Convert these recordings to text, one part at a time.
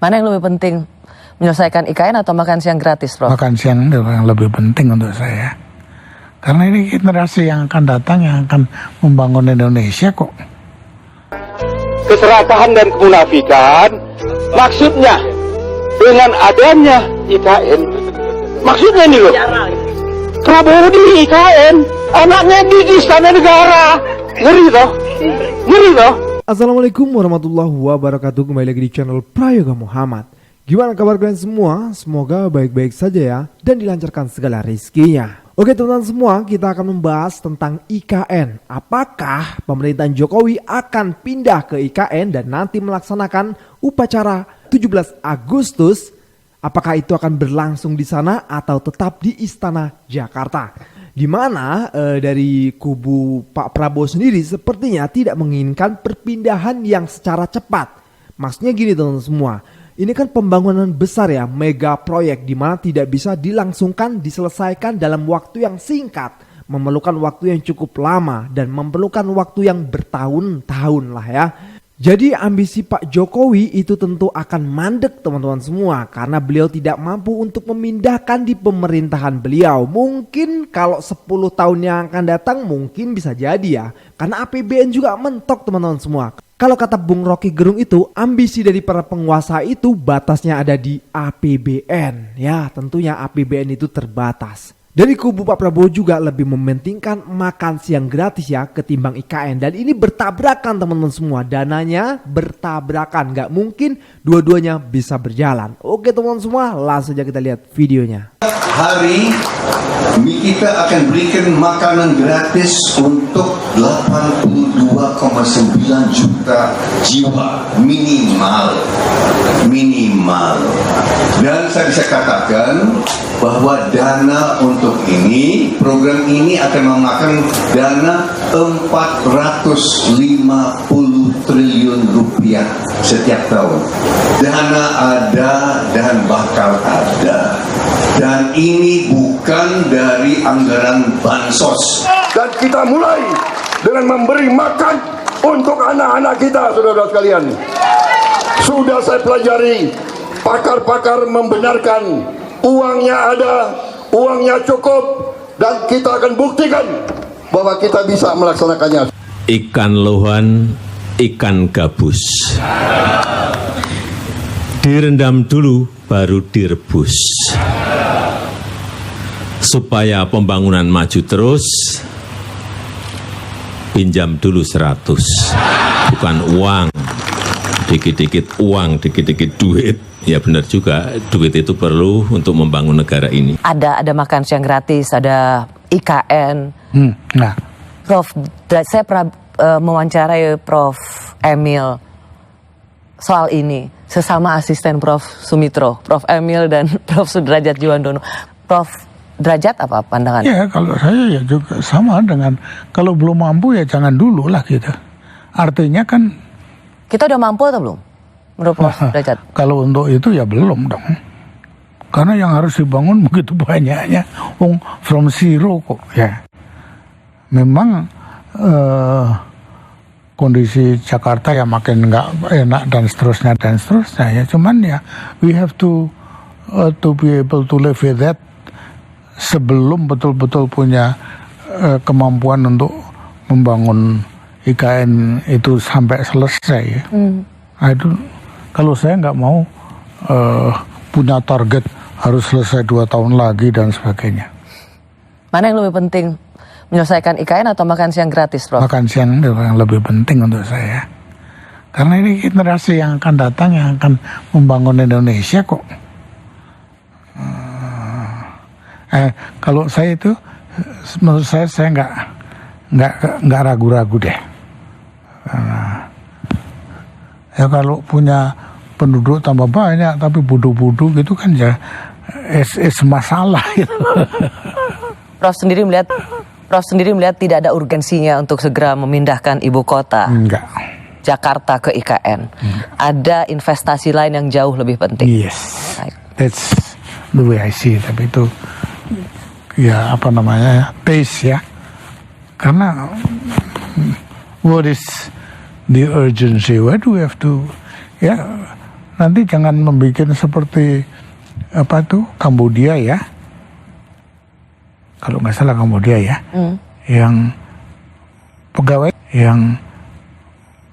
Mana yang lebih penting, menyelesaikan IKN atau makan siang gratis, Prof? Makan siang itu yang lebih penting untuk saya. Karena ini generasi yang akan datang yang akan membangun Indonesia kok. Keserakahan dan kemunafikan, maksudnya dengan adanya IKN, maksudnya ini loh, Prabowo di IKN, anaknya di Istana Negara, ngeri toh, ngeri toh. Assalamualaikum warahmatullahi wabarakatuh. Kembali lagi di channel Prayoga Muhammad. Gimana kabar kalian semua? Semoga baik-baik saja ya, dan dilancarkan segala rezekinya. Oke teman-teman semua, kita akan membahas tentang IKN. Apakah pemerintahan Jokowi akan pindah ke IKN dan nanti melaksanakan upacara 17 Agustus? Apakah itu akan berlangsung di sana atau tetap di Istana Jakarta? Di mana dari kubu Pak Prabowo sendiri sepertinya tidak menginginkan perpindahan yang secara cepat. Maksudnya gini teman-teman semua, ini kan pembangunan besar ya, mega proyek di mana tidak bisa dilangsungkan, diselesaikan dalam waktu yang singkat. Memerlukan waktu yang cukup lama dan memerlukan waktu yang bertahun-tahun lah ya. Jadi ambisi Pak Jokowi itu tentu akan mandek teman-teman semua, karena beliau tidak mampu untuk memindahkan di pemerintahan beliau. Mungkin kalau 10 tahun yang akan datang mungkin bisa jadi ya, karena APBN juga mentok teman-teman semua. Kalau kata Bung Rocky Gerung itu, ambisi dari para penguasa itu batasnya ada di APBN. Ya tentunya APBN itu terbatas. Dari kubu Pak Prabowo juga lebih mementingkan makan siang gratis ya ketimbang IKN. Dan ini bertabrakan teman-teman semua. Dananya bertabrakan. Gak mungkin dua-duanya bisa berjalan. Oke teman-teman semua, langsung aja kita lihat videonya. Hari ini kita akan berikan makanan gratis untuk 82,9 juta jiwa minimal. Dan saya bisa katakan bahwa dana untuk ini, program ini akan memakan dana 450 triliun rupiah setiap tahun. Dana ada dan bakal ada. Dan ini bukan dari anggaran bansos. Dan kita mulai dengan memberi makan untuk anak-anak kita, saudara-saudara sekalian. Sudah saya pelajari, pakar-pakar membenarkan uangnya ada, uangnya cukup, dan kita akan buktikan bahwa kita bisa melaksanakannya. Ikan lohan, ikan gabus, direndam dulu baru direbus. Supaya pembangunan maju terus, pinjam dulu 100, bukan uang. Dikit-dikit uang, dikit-dikit duit. Ya benar juga, duit itu perlu untuk membangun negara ini. Ada makan siang gratis, ada IKN. Nah, Prof, saya pernah mewawancarai Prof Emil soal ini. Sesama asisten Prof Sumitro, Prof Emil dan Prof Sudrajat Juwandono. Prof Derajat apa pandangan? ya kalau saya ya juga sama dengan kalau belum mampu ya jangan dulu lah gitu. Artinya kan Kita udah mampu atau belum? Menurut Prof Derajat? kalau untuk itu ya belum dong. Karena yang harus dibangun begitu banyaknya, from zero kok ya. Memang kondisi Jakarta ya makin nggak enak dan seterusnya ya. Cuman ya we have to be able to live with that sebelum betul-betul punya kemampuan untuk membangun IKN itu sampai selesai. Nah, itu kalau saya nggak mau punya target harus selesai 2 tahun lagi dan sebagainya. Mana yang lebih penting, menyelesaikan IKN atau makan siang gratis, Prof? Makan siang itu yang lebih penting untuk saya. Karena ini generasi yang akan datang yang akan membangun Indonesia kok. Kalau saya itu, menurut saya nggak ragu-ragu deh. Ya kalau punya penduduk tambah banyak tapi bodoh-bodoh gitu kan ya es masalah gitu. Prof sendiri melihat tidak ada urgensinya untuk segera memindahkan ibu kota. Enggak. Jakarta ke IKN. Ada investasi lain yang jauh lebih penting. Yes. That's the way I see it. Tapi itu ya apa namanya pace ya. Karena what is the urgency? Why do we have to? Ya nanti jangan membuat seperti apa tuh Kambodia ya, kalau nggak salah Kambodia ya, yang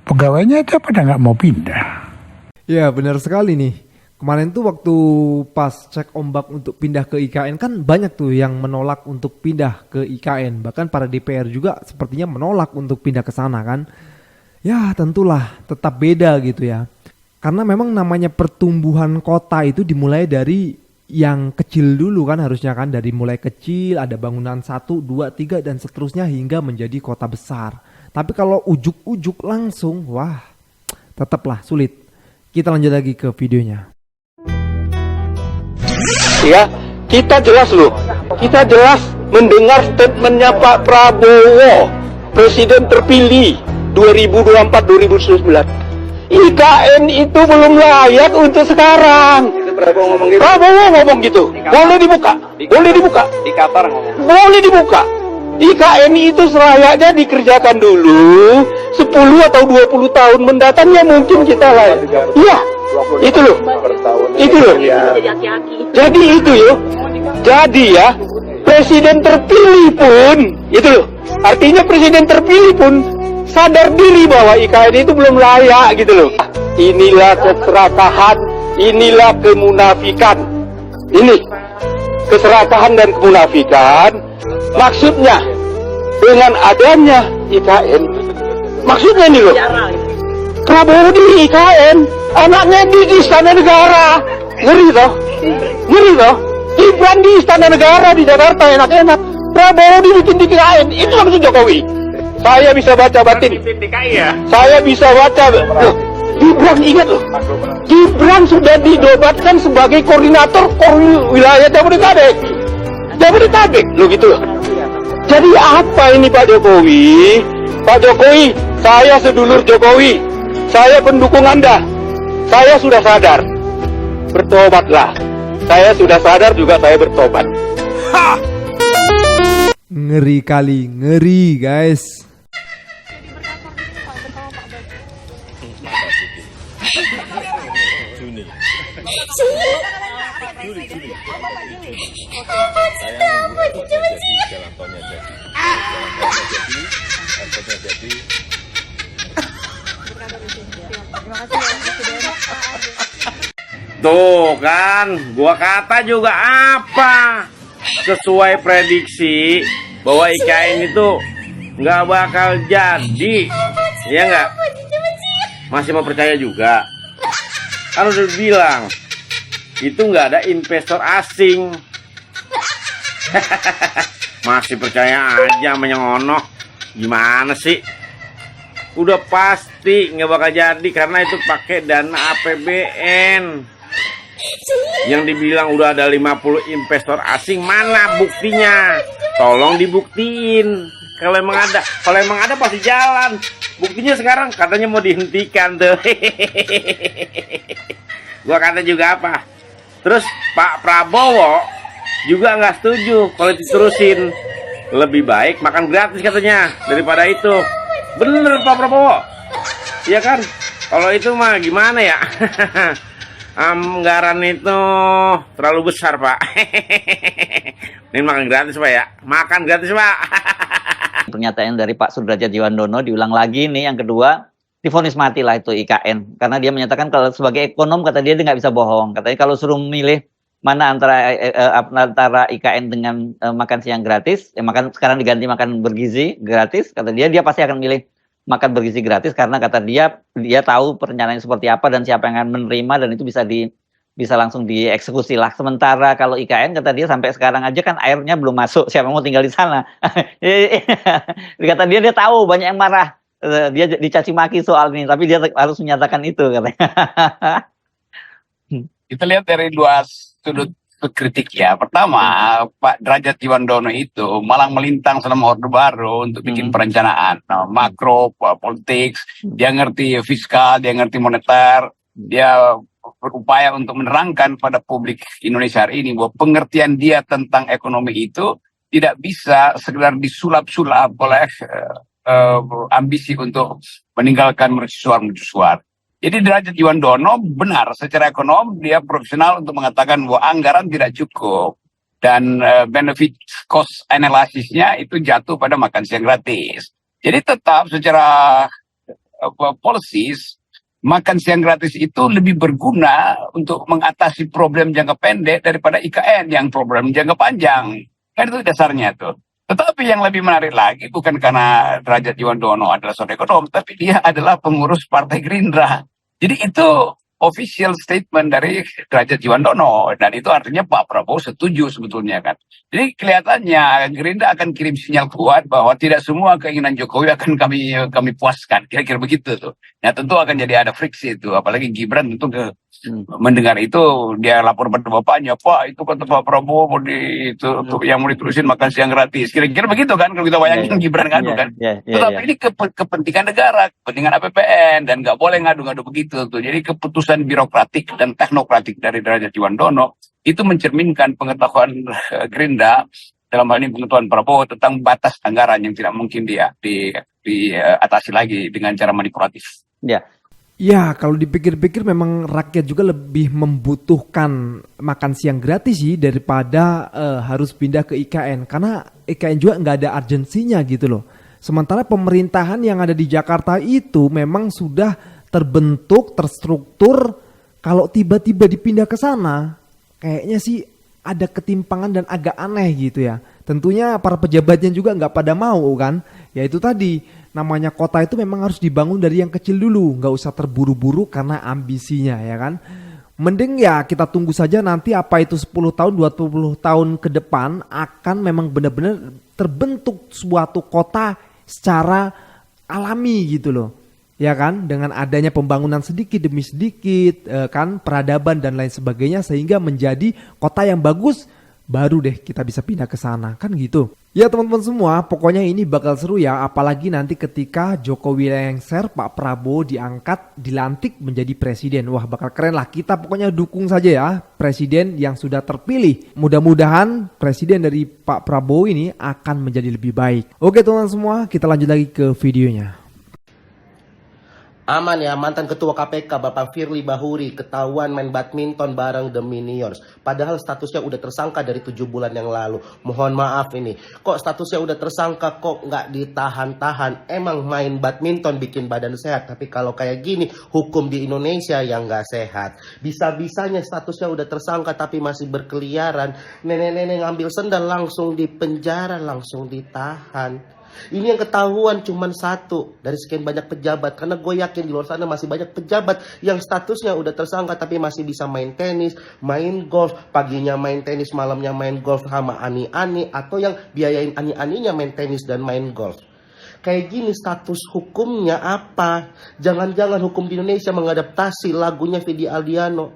pegawainya aja pada nggak mau pindah. Ya benar sekali nih. Kemarin tuh waktu pas cek ombak untuk pindah ke IKN kan banyak tuh yang menolak untuk pindah ke IKN. Bahkan para DPR juga sepertinya menolak untuk pindah ke sana kan. Ya tentulah tetap beda gitu ya. Karena memang namanya pertumbuhan kota itu dimulai dari yang kecil dulu kan harusnya kan. Dari mulai kecil ada bangunan 1, 2, 3 dan seterusnya hingga menjadi kota besar. Tapi kalau ujuk-ujuk langsung wah tetaplah sulit. Kita lanjut lagi ke videonya. Ya, kita jelas loh. Kita jelas mendengar statementnya Pak Prabowo, Presiden terpilih 2024-2019. IKN itu belum layak untuk sekarang. Prabowo ngomong gitu. Boleh dibuka. Boleh dibuka. Di Qatar ngomong. Boleh dibuka. IKN itu selayaknya dikerjakan dulu 10 atau 20 tahun mendatangnya mungkin kita layak. Iya. Itu loh. Itu loh. Jadi itu yo. Jadi ya, presiden terpilih pun itu loh. Artinya presiden terpilih pun sadar diri bahwa IKN itu belum layak gitu loh. Inilah keserakahan, inilah kemunafikan. Ini keserakahan dan kemunafikan. Maksudnya dengan adanya IKN, maksudnya ini loh. Prabowo di IKN, anaknya di Istana Negara, ngeri toh, ngeri toh. Gibran di Istana Negara di Jakarta enak-enak. Prabowo dibikin di IKN, itu maksud Jokowi. Saya bisa baca batin. Saya bisa baca. Loh, Gibran ingat loh. Gibran sudah dinobatkan sebagai koordinator wilayah Jabodetabek. Jabodetabek, loh gitu loh. Jadi apa ini Pak Jokowi? Pak Jokowi, saya sedulur Jokowi. Saya pendukung Anda. Saya sudah sadar. Bertobatlah. Saya sudah sadar juga saya bertobat. Ha! Ngeri kali, ngeri guys. Tuh kan, gua kata juga apa? Sesuai prediksi bahwa IKN itu nggak bakal jadi, ya nggak? Masih mau percaya juga? Kan udah bilang itu nggak ada investor asing. Masih percaya aja menyengonoh. Gimana sih? Udah pasti nggak bakal jadi karena itu pakai dana APBN. Yang dibilang udah ada 50 investor asing, mana buktinya? Tolong dibuktiin. Kalau emang ada pasti jalan. Buktinya sekarang katanya mau dihentikan tuh. Gua kata juga apa? Terus Pak Prabowo juga nggak setuju kalau diterusin. Lebih baik makan gratis katanya daripada itu. Bener Pak Prabowo. Iya kan? Kalau itu mah gimana ya? Anggaran itu terlalu besar Pak. Ini makan gratis Pak ya. Makan gratis Pak. Pernyataan dari Pak Sudrajat Djiwandono diulang lagi nih yang kedua, divonis mati lah itu IKN. Karena dia menyatakan kalau sebagai ekonom kata dia nggak bisa bohong. Katanya kalau suruh milih mana antara IKN dengan makan siang gratis, makan sekarang diganti makan bergizi gratis, kata dia pasti akan milih makan bergizi gratis karena kata dia tahu perencanaannya seperti apa dan siapa yang akan menerima dan itu bisa langsung dieksekusi lah. Sementara kalau IKN kata dia sampai sekarang aja kan airnya belum masuk, siapa mau tinggal di sana. Kata dia tahu banyak yang marah, dia dicaci maki soal ini, tapi dia harus menyatakan itu katanya. Kita lihat dari dua sudut kritik ya. Pertama, Pak Derajat Djiwandono itu malang melintang selama Orde Baru untuk bikin perencanaan. Nah, makro, politik, dia ngerti fiskal, dia ngerti moneter, dia berupaya untuk menerangkan pada publik Indonesia hari ini bahwa pengertian dia tentang ekonomi itu tidak bisa sekedar disulap-sulap oleh ambisi untuk meninggalkan mercusuar. Jadi Derajat Jiwandono benar secara ekonom dia profesional untuk mengatakan bahwa anggaran tidak cukup dan benefit cost analisisnya itu jatuh pada makan siang gratis. Jadi tetap secara policies makan siang gratis itu lebih berguna untuk mengatasi problem jangka pendek daripada IKN yang problem jangka panjang. Kan itu dasarnya tuh. Tetapi yang lebih menarik lagi bukan karena Derajat Jiwandono adalah seorang ekonom, tapi dia adalah pengurus Partai Gerindra. Jadi itu official statement dari Derajat Jiwandono dan itu artinya Pak Prabowo setuju sebetulnya kan. Jadi kelihatannya Gerindra akan kirim sinyal kuat bahwa tidak semua keinginan Jokowi akan kami puaskan, kira-kira begitu tuh. Nah tentu akan jadi ada friksi itu, apalagi Gibran tentu mendengar itu dia lapor pada bapaknya, Pak itu kata Pak Prabowo yang mau diterusin makan siang gratis, kira-kira begitu kan kalau kita bayangin Gibran ngadu kan. Tetapi ini kepentingan negara, kepentingan APBN dan nggak boleh ngadu-ngadu begitu tuh. Jadi keputusan birokratik dan teknokratik dari Derajat Jiwandono itu mencerminkan pengetahuan Gerindra dalam hal ini pengetahuan Prabowo tentang batas anggaran yang tidak mungkin diatasi lagi dengan cara manipulatif. Ya, kalau dipikir-pikir memang rakyat juga lebih membutuhkan makan siang gratis sih daripada harus pindah ke IKN. Karena IKN juga nggak ada urgensinya gitu loh. Sementara pemerintahan yang ada di Jakarta itu memang sudah terbentuk, terstruktur. Kalau tiba-tiba dipindah ke sana, kayaknya sih ada ketimpangan dan agak aneh gitu ya. Tentunya para pejabatnya juga nggak pada mau kan. Ya itu tadi, namanya kota itu memang harus dibangun dari yang kecil dulu. Nggak usah terburu-buru karena ambisinya ya kan. Mending ya kita tunggu saja nanti apa itu 10 tahun, 20 tahun ke depan akan memang benar-benar terbentuk suatu kota secara alami gitu loh. Ya kan, dengan adanya pembangunan sedikit demi sedikit, kan peradaban dan lain sebagainya sehingga menjadi kota yang bagus, baru deh kita bisa pindah ke sana, kan gitu. Ya teman-teman semua, pokoknya ini bakal seru ya, apalagi nanti ketika Jokowi lengser, Pak Prabowo diangkat, dilantik menjadi presiden. Wah bakal keren lah, kita pokoknya dukung saja ya presiden yang sudah terpilih. Mudah-mudahan presiden dari Pak Prabowo ini akan menjadi lebih baik. Oke teman-teman semua, kita lanjut lagi ke videonya. Aman ya, mantan ketua KPK Bapak Firly Bahuri ketahuan main badminton bareng The Minions. Padahal statusnya udah tersangka dari 7 bulan yang lalu. Mohon maaf ini, kok statusnya udah tersangka kok nggak ditahan-tahan? Emang main badminton bikin badan sehat, tapi kalau kayak gini hukum di Indonesia yang nggak sehat. Bisa-bisanya statusnya udah tersangka tapi masih berkeliaran. Nenek-nenek ngambil sendal langsung dipenjara, langsung ditahan. Ini yang ketahuan cuman satu dari sekian banyak pejabat. Karena gue yakin di luar sana masih banyak pejabat yang statusnya udah tersangka tapi masih bisa main tenis, main golf. Paginya main tenis, malamnya main golf sama ani-ani. Atau yang biayain ani-aninya main tenis dan main golf. Kayak gini status hukumnya apa? Jangan-jangan hukum di Indonesia mengadaptasi lagunya Vidi Aldiano.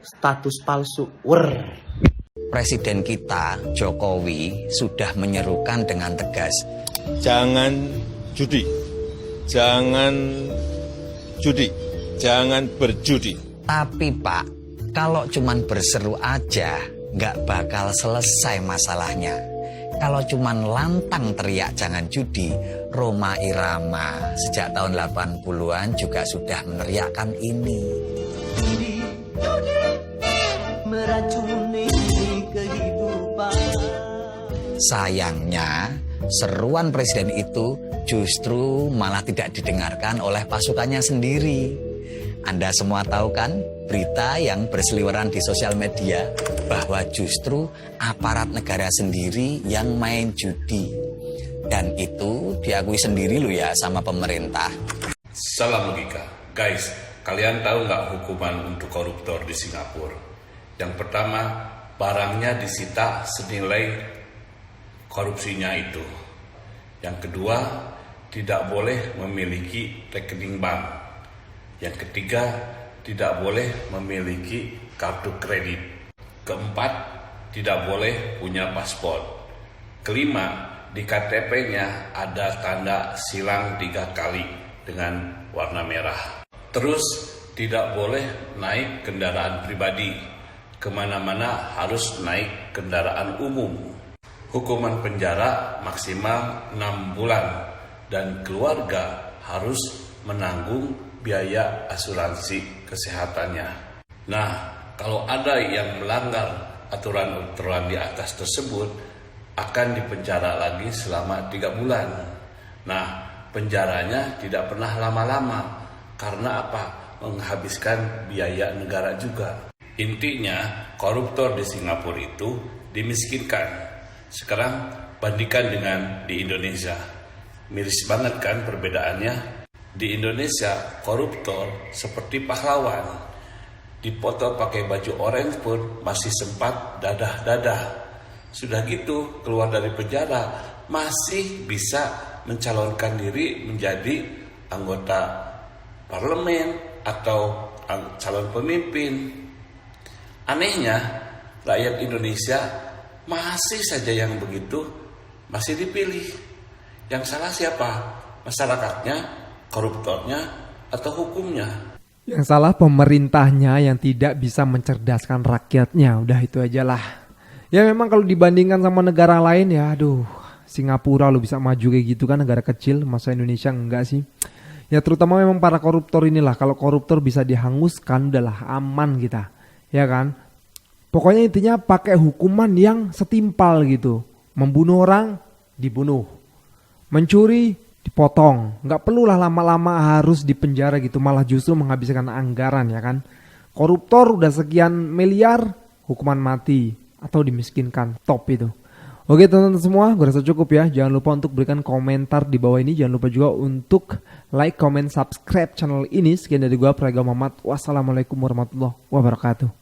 Status palsu. Presiden kita, Jokowi, sudah menyerukan dengan tegas. Jangan judi, jangan berjudi. Tapi Pak, kalau cuman berseru aja, nggak bakal selesai masalahnya. Kalau cuman lantang teriak jangan judi, Rhoma Irama sejak tahun 80-an juga sudah meneriakkan ini. Judi meracuni kehidupan. Sayangnya, seruan presiden itu justru malah tidak didengarkan oleh pasukannya sendiri. Anda semua tahu kan berita yang berseliweran di sosial media bahwa justru aparat negara sendiri yang main judi. Dan itu diakui sendiri loh ya sama pemerintah. Salah logika. Guys, kalian tahu nggak hukuman untuk koruptor di Singapura? Yang pertama, barangnya disita senilai korupsinya itu. Yang kedua, tidak boleh memiliki rekening bank. Yang ketiga, tidak boleh memiliki kartu kredit. Keempat, tidak boleh punya paspor. Kelima, di KTP-nya ada tanda silang 3 kali dengan warna merah. Terus, tidak boleh naik kendaraan pribadi. Kemana-mana harus naik kendaraan umum. Hukuman penjara maksimal 6 bulan dan keluarga harus menanggung biaya asuransi kesehatannya. Nah, kalau ada yang melanggar aturan-aturan di atas tersebut, akan dipenjara lagi selama 3 bulan. Nah, penjaranya tidak pernah lama-lama. Karena apa? Menghabiskan biaya negara juga. Intinya, koruptor di Singapura itu dimiskinkan. Sekarang bandingkan dengan di Indonesia. Miris banget kan perbedaannya? Di Indonesia, koruptor seperti pahlawan. Dipoto pakai baju orange pun masih sempat dadah-dadah. Sudah gitu, keluar dari penjara, masih bisa mencalonkan diri menjadi anggota parlemen atau calon pemimpin. Anehnya, rakyat Indonesia masih saja yang begitu, masih dipilih. Yang salah siapa? Masyarakatnya, koruptornya, atau hukumnya? Yang salah pemerintahnya yang tidak bisa mencerdaskan rakyatnya. Udah itu aja lah. Ya memang kalau dibandingkan sama negara lain ya aduh, Singapura lo bisa maju kayak gitu kan, negara kecil, masa Indonesia enggak sih? Ya terutama memang para koruptor inilah, kalau koruptor bisa dihanguskan udahlah aman kita. Ya kan? Pokoknya intinya pakai hukuman yang setimpal gitu. Membunuh orang, dibunuh. Mencuri, dipotong. Nggak perlulah lama-lama harus dipenjara gitu, malah justru menghabiskan anggaran ya kan. Koruptor udah sekian miliar, hukuman mati atau dimiskinkan, top itu. Oke teman-teman semua, gue rasa cukup ya. Jangan lupa untuk berikan komentar di bawah ini. Jangan lupa juga untuk like, comment, subscribe channel ini. Sekian dari gue, Prayoga Muhammad. Wassalamualaikum warahmatullahi wabarakatuh.